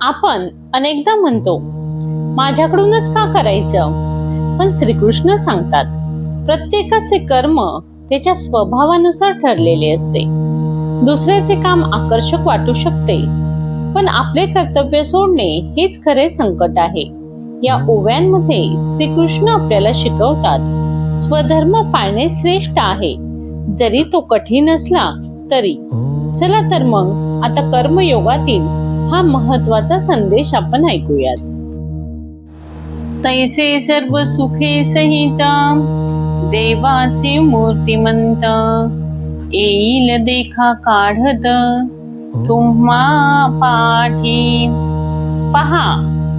आपण अनेकदा म्हणतो, माझ्याकडूनच का करायचं? पण श्रीकृष्ण सांगतात, प्रत्येकाचे कर्म त्याच्या स्वभावानुसार ठरलेले असते. दुसऱ्याचे काम आकर्षक वाटू शकते, पण आपले कर्तव्य सोडणे हेच खरे संकट आहे. या ओव्यांमध्ये श्रीकृष्ण आपल्याला शिकवतात, स्वधर्म पाळणे श्रेष्ठ आहे, जरी तो कठीण असला तरी. चला तर मग आता कर्मयोगातील हा महत्वाचा संदेश आपण ऐकूयात. तैसे सर्व सुखे सहित देवाचे मूर्तिमंत, येईल देखा काढत तुम्हा पाठी. पहा,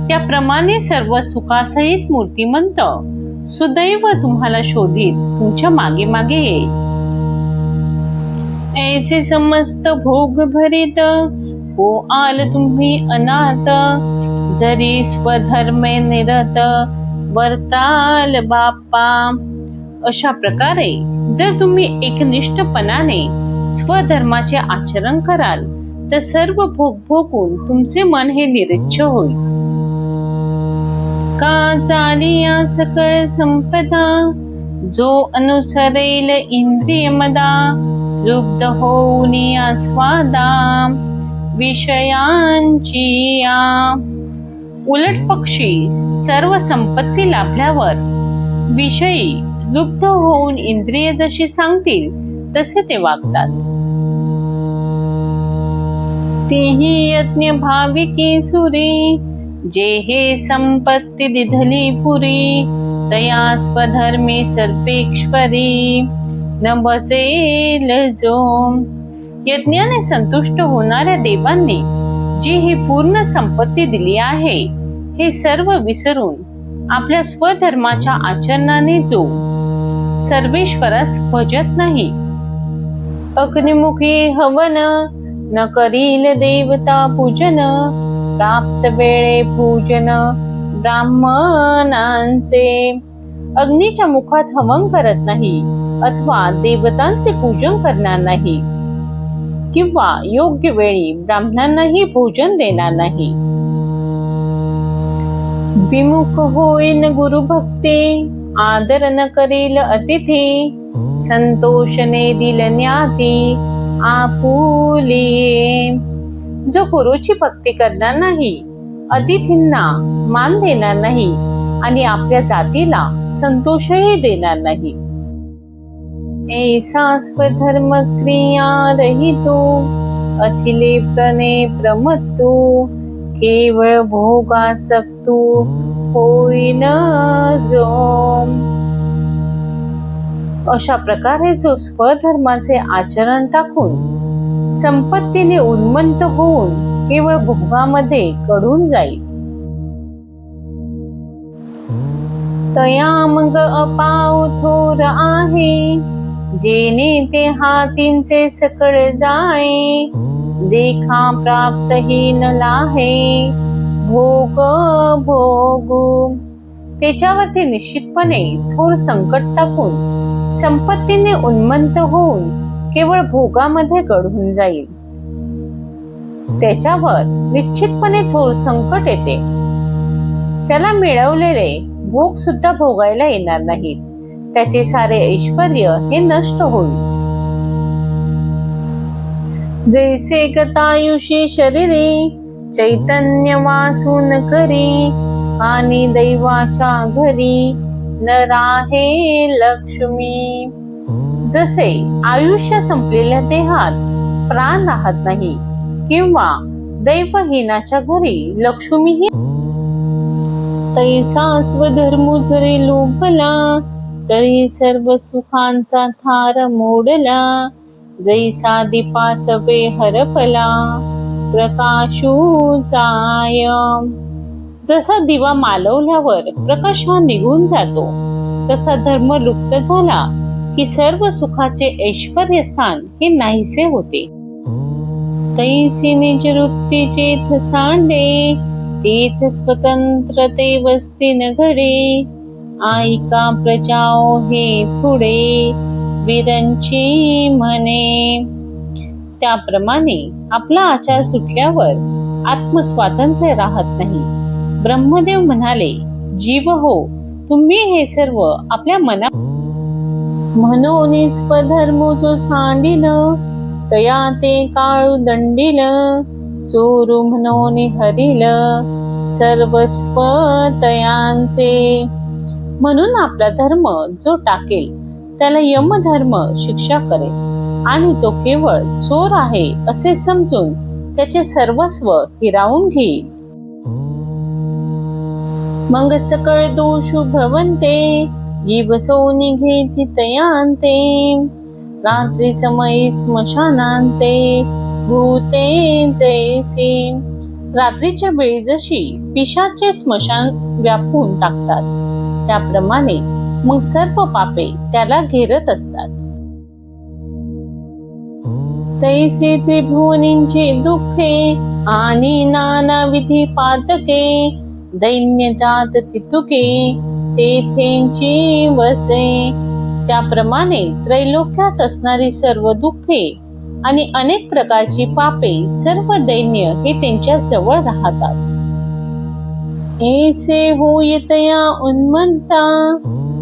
त्याप्रमाणे सर्व सुखासहित मूर्तिमंत सुदैव तुम्हाला शोधित तुमच्या मागे मागे येईल. ऐसे समस्त भोग भरित हो आल तुम्ही अनाथ, जरी स्वधर्मे निरत वर्ताल बाप्पा. अशा प्रकारे जर तुम्ही एकनिष्ठपणाने स्वधर्माचे आचरण कराल तर सर्व भोग भोगून तुमचे मन हे निरीच्छ होईल. का चालिया सकळ संपदा, जो अनुसरेल इंद्रिय मदा, लुब्ध होऊन आस्वादा विषयांची या. उलट पक्षी सर्व संपत्ती लाभल्यावर विषयी लुब्ध होऊन इंद्रिय जशी सांगतील तसे ते वागतात. तेही यज्ञ भाविकी सुरी, जे हे संपत्ती दिधली पुरी, तया स्वधर्मे सर्पेश्वरी न बचेल जो. यज्ञाने संतुष्ट होणाऱ्या देवांनी जी ही पूर्ण संपत्ती दिली आहे, हे सर्व विसरून आपल्या स्वधर्माच्या आचरणाने जो सर्वेश्वरास भजत नाही. अग्निमुखी हवन न करील देवता पूजन, प्राप्त वेळे पूजन ब्राह्मणांचे. अग्नीच्या मुखात हवन करत नाही अथवा देवतांचे पूजन करणार नाही किंवा योग्य वेळी ब्राह्मणांनाही भोजन देणार नाही. विमुख होईन गुरु भक्ती, आदर न करील अतिथी, संतोषने दिल न्याती आपुलिये. जो गुरुची भक्ती करणार नाही, अतिथींना मान देणार नाही आणि आपल्या जातीला संतोषही देणार नाही. ऐसा स्वधर्म क्रिया रहितो, अथिले प्रणे प्रमत्तो, केवळ भोगासक्तो होईन जो. अशा प्रकारे जो स्वधर्माचे आचरण टाकून संपत्तीने उन्मत्त होऊन केवळ भोगामध्ये कढून जाईल, तया मग अपाव थोर आहे, जेने ते हातींचे सकळ जाये, देखा प्राप्तहीन लाहे भोग भोगू. त्याच्यावरती निश्चितपणे थोर संकट टाकून संपत्तीने उन्मत्त होऊन केवळ भोगामध्ये गढून जाईल. त्याच्यावर निश्चितपणे थोर संकट येते. त्याला मिळवलेले भोग सुद्धा भोगायला येणार नाहीत. त्याचे सारे ऐश्वर्य हे नष्ट होईल. जैसे गतायुषी शरीरे, चैतन्य वासून करी, आणि दैवाच्या घरी न राहे लक्ष्मी. जसे आयुष्य संपलेल्या देहात प्राण राहत नाही किंवा दैवहीनाच्या घरी लक्ष्मीही. तैसा स्वधर्म जरी लोभला, तरी सर्व सुखांचा थार मोडला, जैसा दीपासवे हरपला प्रकाशू जाय. जसा दिवा मालवल्यावर प्रकाश हा निघून जातो, तसा धर्म लुप्त झाला की सर्व सुखाचे ऐश्वर्य स्थान हे नाहीसे होते. तैसी निज वृत्तीचे सांडे, तीर्थ स्वतंत्रते वस्ती न घडे, ऐका प्रजाओ हे पुढे विरंची म्हणे. त्याप्रमाणे आपला आचार सुटल्यावर आत्मस्वातंत्र्य राहत नाही. ब्रह्मदेव म्हणाले, जीव हो, तुम्ही हे सर्व आपल्या मना म्हणून स्वधर्म जो सांडिल, तया ते काळू दंडिल, चोरू म्हणून हरिल सर्वस्व तयांचे. म्हणून आपला धर्म जो टाकेल त्याला यमधर्म शिक्षा करेल आणि तो केवळ चोर आहे असे समजून त्याचे सर्वस्व हिरावून घेईल. मग सकळ दोष भवन्ते, जीव सोनी घेती तयांते, रात्री समयी स्मशानांते, भूते जैसी. रात्रीच्या वेळी जशी पिशाचे स्मशान व्यापून टाकतात, त्याप्रमाणे मग सर्व पापे त्याला घेरत असतात. तैसे त्रिभुवनींचे दुःखे आणि नानाविधी पातके, दैन्य जात तितुके तेथेंची वसे. त्याप्रमाणे त्रैलोक्यात असणारी सर्व दुःखे आणि अनेक प्रकारची पापे, सर्व दैन्य हे त्यांच्या जवळ राहतात. ऐसे होय तया उन्मत्ता,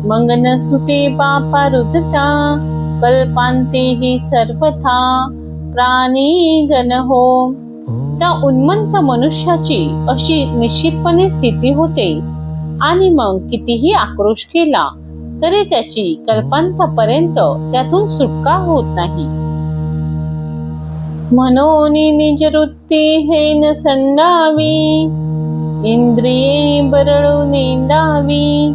मग न सुटे पापा रुदता, कल्पांते ही सर्वथा प्राणी गण हो. त्या उन्मत्त मनुष्याची अशी निश्चितपणे स्थिती होते आणि मग कितीही आक्रोश केला तरी त्याची कल्पांतापर्यंत त्यातून सुटका होत नाही. म्हणून निज वृत्ती हे न संडावी, इंद्रिये बरळू नेंदावी,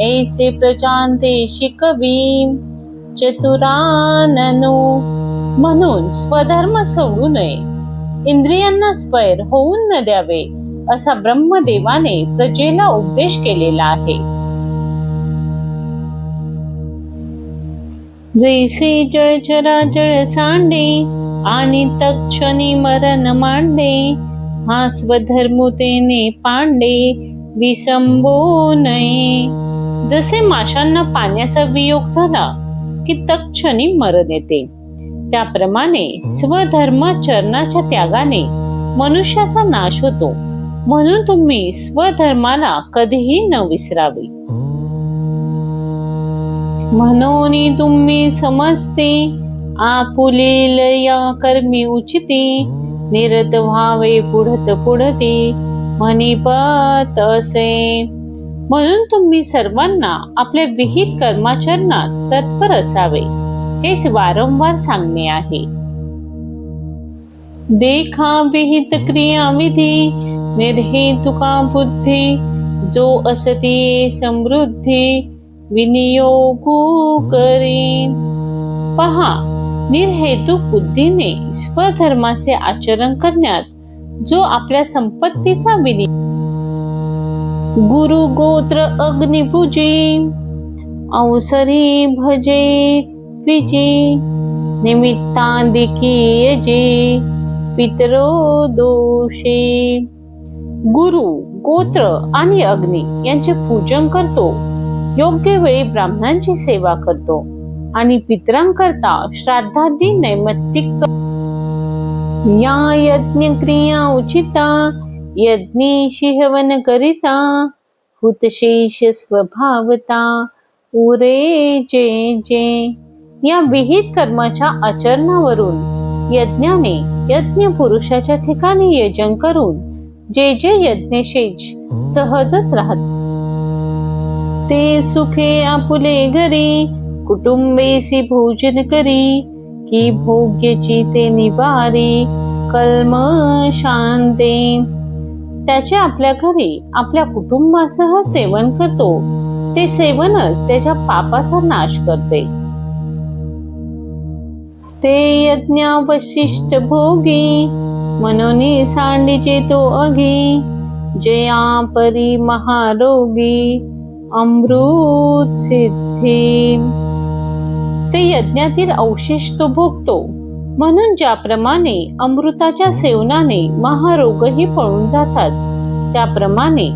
ऐसे प्रजांते शिकवी चतुराननो. म्हणून स्वधर्म सोडू नये, इंद्रियांना स्वैर होऊन न द्यावे असा ब्रह्मदेवाने प्रजेला उपदेश केलेला आहे. जैसे जळचराचर सांडे आणि तक्षणी मरण मांडे, हा स्वधर्म तेने पांडे विसंबो नये. जसे माशांना पाण्याचा वियोग झाला की तत्क्षणी मरण येते, त्याप्रमाणे स्वधर्माचरणाच्या त्यागाने मनुष्याचा नाश होतो. म्हणून तुम्ही स्वधर्माला कधीही न विसरावे. म्हणून तुम्ही समजते आपुलेल या कर्मी उचिते, निरत व्हावे पुढत पुढते म्हणिपत असे. म्हणून तुम्ही सर्वांना आपल्या विहित कर्माचरणात तत्पर असावे, हेच वारंवार सांगणे आहे. देखा विहित क्रियाविधी, निर्हेतुका बुद्धी, जो असती समृद्धी विनियोगू करीन. पहा, निर्हेतुक बुद्धीने स्वधर्माचे आचरण करण्यात जो आपल्या संपत्तीचा विनियोग, गुरु गोत्र अग्निपूजे, अवसरी भजे द्विजे, निमित्तांदिकी यजे पितरो दोषे. गुरु, गोत्र आणि अग्नी यांचे पूजन करतो, योग्य वेळी ब्राह्मणांची सेवा करतो आणि पितरांकरता श्राद्धादी नैमित्तिक. या यज्ञ क्रिया उचिता, यज्ञेशी हवन करिता, हुतशेष स्वभावता उरे जे जे. या विहित कर्माच्या आचरणावरून यज्ञाने यज्ञ पुरुषाच्या ठिकाणी यजन करून जे जे यज्ञशेष सहजच राहत, ते सुखे आपुले घरी, कुटुंबेसी भोजन करी, की भोग्यची ते निवारी कल्म शांते. त्याचे आपल्या घरी आपल्या कुटुंबासह सेवन करतो, ते सेवनच त्याच्या पापाचा नाश करते. ते यज्ञावशिष्ट भोगी, मनोनी सांडीचे तो अघी, जया परी महारोगी अमृत सिद्धी. ते यज्ञातील अवशेष तो भोगतो, म्हणून ज्याप्रमाणे अमृताच्या सेवनाने महारोगही पळून जातात, त्याप्रमाणे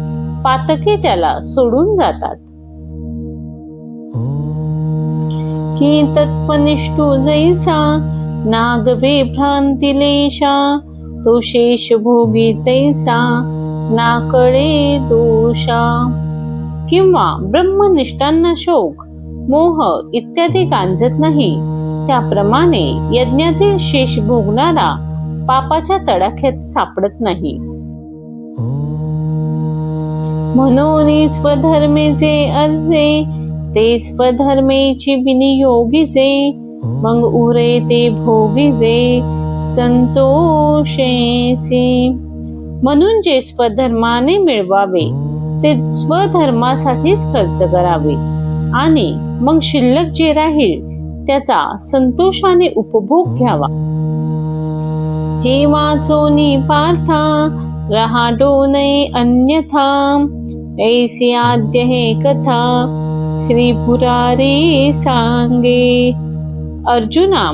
पातके त्याला सोडून जातात. की तत्वनिष्ठू जैसा, नागवे भ्रांतिलेशा, तो शेष भोगी तैसा ना कळे दोषा. किंवा ब्रह्मनिष्ठांना शोक, मोह इत्यादी गांजत नाही, त्याप्रमाणे यज्ञातील शेष भोगणारा पापाच्या तडाख्यात सापडत नाही. म्हणून स्वधर्मे जे अर्जे ते स्वधर्मेची विनियोगीचे, मग उरे ते भोगीजे संतोषेसी. म्हणून जे स्वधर्माने मिळवावे ते स्वधर्मासाठीच खर्च करावे आणि मग शिल्लक जे राहील त्याचा संतोषाने उपभोग घ्यावा. हे वाचोनी पार्था रहाडो नये अन्यथा, ऐसी आद्य हे कथा श्री पुरारी सांगे. अर्जुना,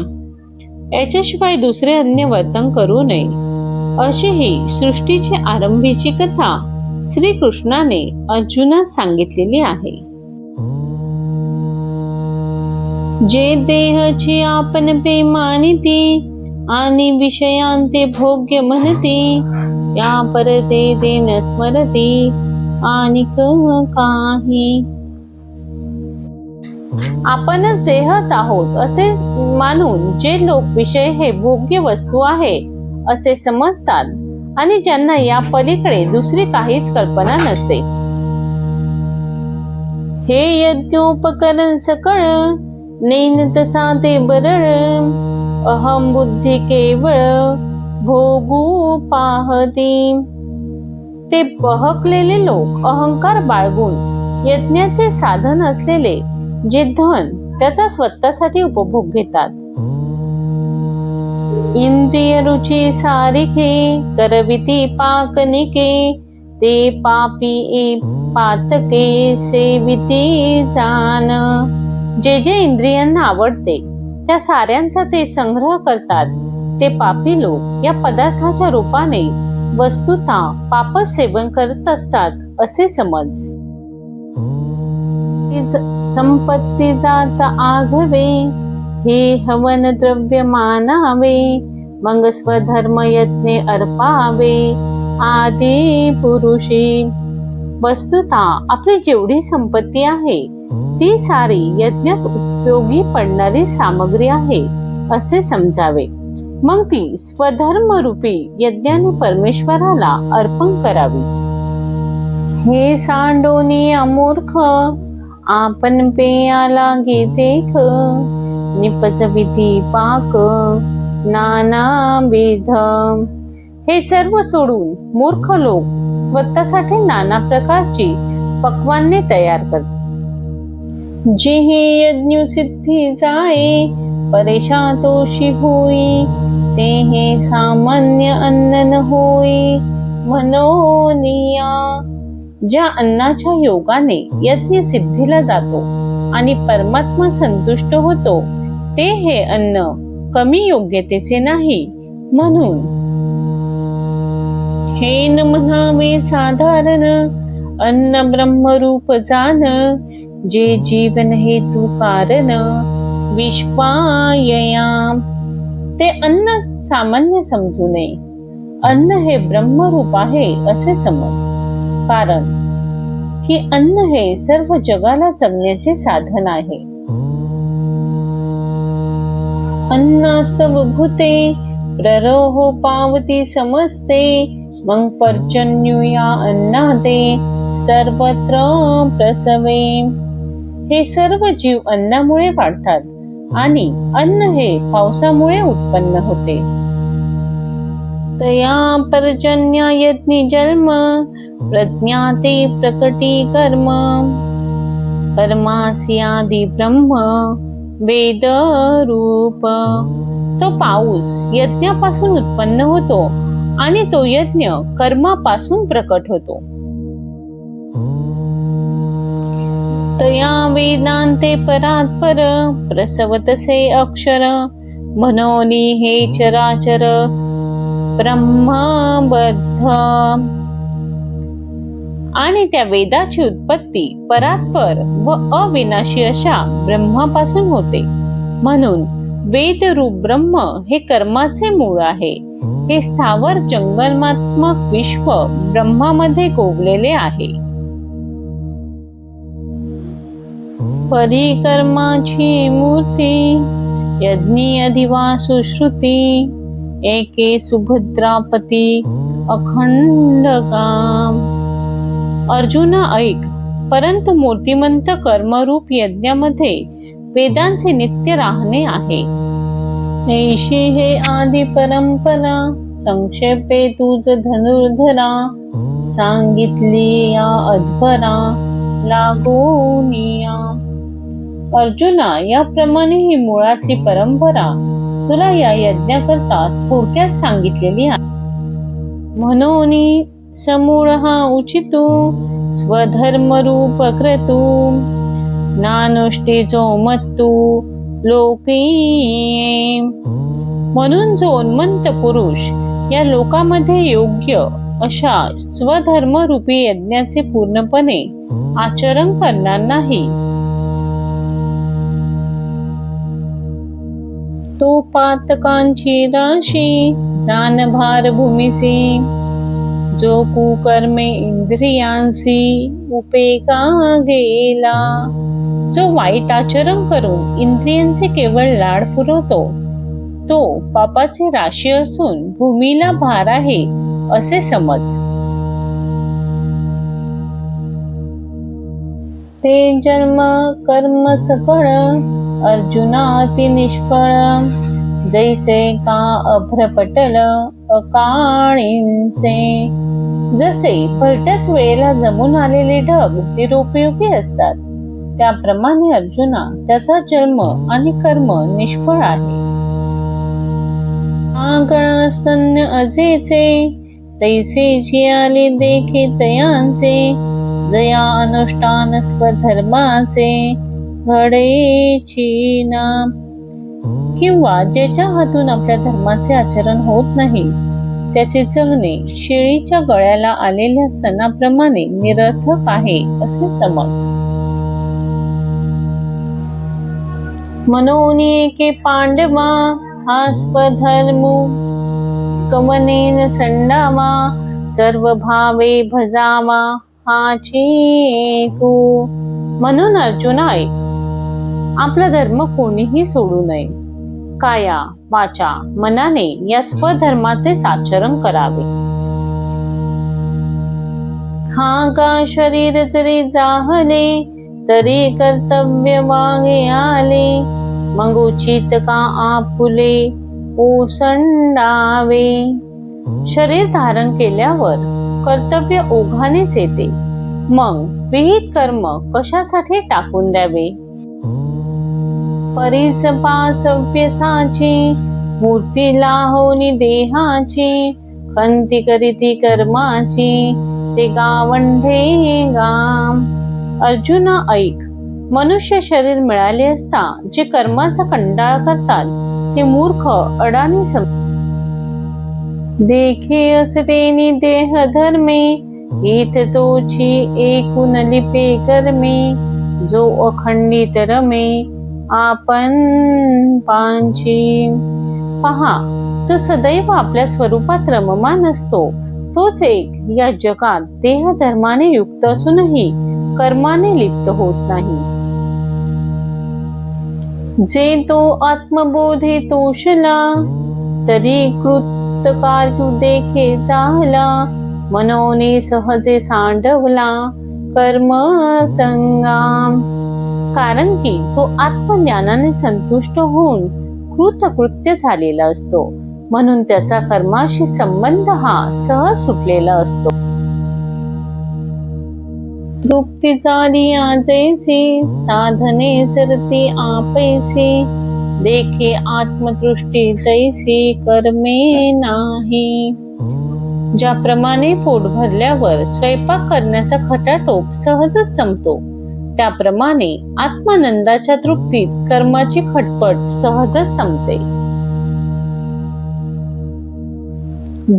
याच्याशिवाय दुसरे अन्य वर्तन करू नये, अशी ही सृष्टीची आरंभीची कथा श्रीकृष्णाने अर्जुनास सांगितलेली आहे. जे देहची आपण प्रेमानिती आणि विषयांते भोग्य म्हणती, या परते ते न स्मरती आणि काही. आपणच देहच आहोत असे मानून जे लोक विषय हे भोग्य वस्तू आहे असे समजतात आणि ज्यांना या पलीकडे दुसरी काहीच कल्पना नसते. हे यज्ञोपकरण सकळ नैन तसा ते बरळ, अहम बुद्धी केवळ भोगू पाहती. ते बहकलेले लोक अहंकार बाळगून यज्ञाचे साधन असलेले जे धन त्याचा स्वतःसाठी उपभोग घेतात. इंद्रिय रुची सारिखे करविती पाकनिके, ते पापी पातके सेविती जान. जे जे इंद्रियांना आवडते त्या साऱ्यांचा ते संग्रह करतात, ते पापी लोक या पदार्थाच्या रूपाने वस्तुतः पाप सेवन करत असतात असे समज. संपत्ती जात आघवे हे हवन द्रव्य मानावे, मग स्वधर्म यज्ञ अर्पावे आदी पुरुषी. वस्तुतः आपली जेवढी संपत्ती आहे ती सारी यज्ञात उपयोगी पडणारी सामग्री आहे असे समजावे, मग ती स्वधर्म रूपी यज्ञाने परमेश्वराला अर्पण करावी. हे सांडोनी अमूर्ख आपण पेयाला घे देख, निपजविती पाक नाना विध. हे सर्व सोडून मूर्ख लोक स्वतःसाठी नाना प्रकारची पक्वान्ने तयार करतात. जे हे यज्ञ सिद्धी जाये परेशा तोषी होई, ते हे सामान्य अन्न न होई म्हणोनिया. ज्या अन्नाच्या योगाने यज्ञ सिद्धीला जातो आणि परमात्मा संतुष्ट होतो ते हे अन्न कमी योग्यतेचे नाही म्हणून. हे न म्हणावे साधारण अन्न ब्रह्मरूप जान, जे जीवन हेतू कारण विश्वायया. ते अन्न सामान्य समजू नये, अन्न हे ब्रह्मरूप आहे असे समज, कारण की अन्न हे सर्व जगाला जगण्याचे साधन आहे. अन्नास्तव भूते प्ररोहो पावती समजते, मग पर्जन्यू या अन्नादे सर्वत्र प्रसवे. हे सर्व जीव अन्नामुळे वाढतात आणि अन्न हे पावसामुळे उत्पन्न होते. तया पर्जन्य यज्ञ जन्म प्रज्ञाते प्रकटी कर्म, कर्मासी आदि ब्रह्म वेद रूप. तो पाऊस यज्ञापासून उत्पन्न होतो आणि तो यज्ञ कर्मापासून प्रकट होतो. तया वेदांते परात्पर प्रसवतसे अक्षर, म्हणोनी हे चराचर ब्रह्मबद्ध. आणि त्या वेदाची उत्पत्ती परात्पर व अविनाशी अशा ब्रह्मापासून होते, म्हणून वेद रूप ब्रह्म हे कर्माचे मूळ आहे हे स्थावर जंगमात्मक विश्व ब्रह्मामध्ये गोवलेले आहे. परिकर्माची मूर्ती यज्ञीय दिवा सुश्रुती एके सुभद्रापती अखंड काम. अर्जुना ऐक, परंतु मूर्तिमंत कर्मरूप यज्ञामध्ये वेदांचे नित्य राहणे आहे. ऐशी हे आदि परंपरा संक्षेपे तुझ धनुर्धरा सांगितली या अध्वरा लागोनिया. अर्जुना, याप्रमाणे ही मुळातली परंपरा तुला या यज्ञाकरता थोडक्यात सांगितलेली आहे. म्हणून समूळ हा उचितू स्वधर्मरूप क्रतू नानुष्टी जो मत्तू लोकी. म्हणून जो उन्मत्त पुरुष या लोकामध्ये योग्य अशा स्वधर्मरूपी यज्ञाचे पूर्णपणे आचरण करणार नाही, तो पातकांची राशी जानभार भूमीसी. जो कुकर्मे इंद्रियांसी उपेगा गेला. जो वाईट आचरण करून इंद्रियांचे केवळ लाड पुरवतो, तो पापाचे राशी असून भूमीला भार आहे असे समज. ते जन्म कर्म सकळ अर्जुना अति निष्फळ. जैसे का अभ्रपटल अकाळींचे. जसे भलत्याच वेळेला जमून आलेले ढग निरुपयोगी असतात, त्याप्रमाणे अर्जुना त्याचा जन्म आणि कर्म निष्फळ आहे. आगळा स्तन्य अजेचे तैसे जियाले देखे तयांचे. जया अनुष्ठान स्वधर्माचे घडेची नाम. किंवा ज्याच्या हातून आपल्या धर्माचे आचरण होत नाही, त्याचे जगणे शेळीच्या गळ्याला आलेल्या स्तनाप्रमाणे निरर्थक आहे असे समज. म्हणून एके पांडवा हा स्वधर्मू कमनेन संडावा सर्व भावे भजावा हाची एकू. म्हणून अर्जुना ऐक, आपला धर्म कोणीही सोडू नये. काया वाचा मनाने या स्वधर्माचेच आचरण करावे. हा का शरीर जरी जाहले तरी कर्तव्य वागे आले. मग उचित का आपुले ओसंडावे. शरीर धारण केल्यावर कर्तव्य ओघानेच येते, मग विहित कर्म कशासाठी टाकून द्यावे. परिसपासव्यसाची मूर्तीला होनी देहाची. खंती करीती कर्माची ते गावंढे गाम. अर्जुना ऐक, मनुष्य शरीर मिळाले असता जे कर्माचा कंटाळा करतात ते मूर्ख अडाणी देखे असतेनी देह धर्मे. ईत तोची एकूण लिपे कर्मे. जो अखंडित रमे आपण पांची. पहा, जो सदैव आपल्या स्वरूपात रममान असतो तोच एक या जगात देह धर्माने युक्त असूनही कर्माने लिप्त होत नाही. जे तो आत्मबोधे तोषला तरी कृतकार्यु देखे झाला. मनोने सहजे सांडवला कर्म संगाम. कारण की तो आत्मज्ञानाने संतुष्ट होऊन कृतकृत्य झालेला असतो, म्हणून त्याचा कर्माशी संबंध हा सहज सुटलेला असतो. तृप्ती झाली आजैसी साधने सरती आपैसी. देखे आत्मदृष्टी जैसी कर्मे नाही. ज्याप्रमाणे पोट भरल्यावर स्वयंपाक करण्याचा खटाटोप सहजच संपतो, त्याप्रमाणे आत्मानंदाच्या तृप्तीत कर्माची खटपट सहजच संपते.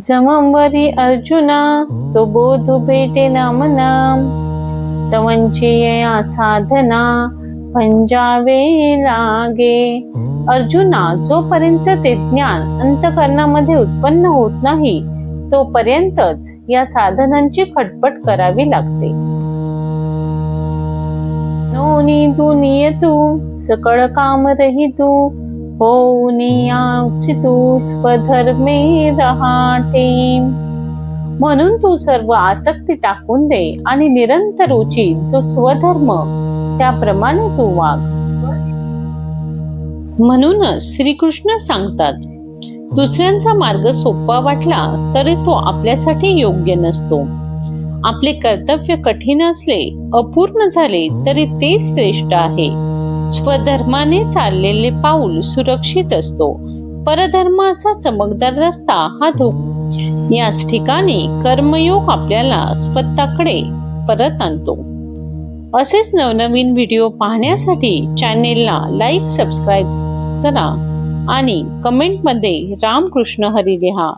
जमवरी अर्जुना तो बोध भेटे नामना. तवंची या साधना पंजावे लागे. अर्जुना, जोपर्यंत ते ज्ञान अंतःकरणामध्ये उत्पन्न होत नाही तोपर्यंतच या साधनांची खटपट करावी लागते. नोनी दुनियतु सकळ काम रहितु होऊनियाचितु स्वधर्मे रहाटे. म्हणून तू सर्व आसक्ती टाकून दे आणि निरंतर उचित जो स्वधर्म त्याप्रमाणे तू वाग. म्हणूनच श्रीकृष्ण सांगतात, दुसऱ्यांचा मार्ग सोपा वाटला तरी तो आपल्यासाठी योग्य नसतो. आपले कर्तव्य कठीण असले, अपूर्ण झाले तरी ते श्रेष्ठ आहे. स्वधर्माने चाललेले पाऊल सुरक्षित असतो. परधर्माचा चमकदार रस्ता हा धोका. याच ठिकाणी कर्मयोग आपल्याला स्वतःकडे परत आणतो. असेच नवनवीन व्हिडिओ पाहण्यासाठी चॅनेलला लाईक, सबस्क्राईब करा आणि कमेंटमध्ये रामकृष्ण हरी लिहा.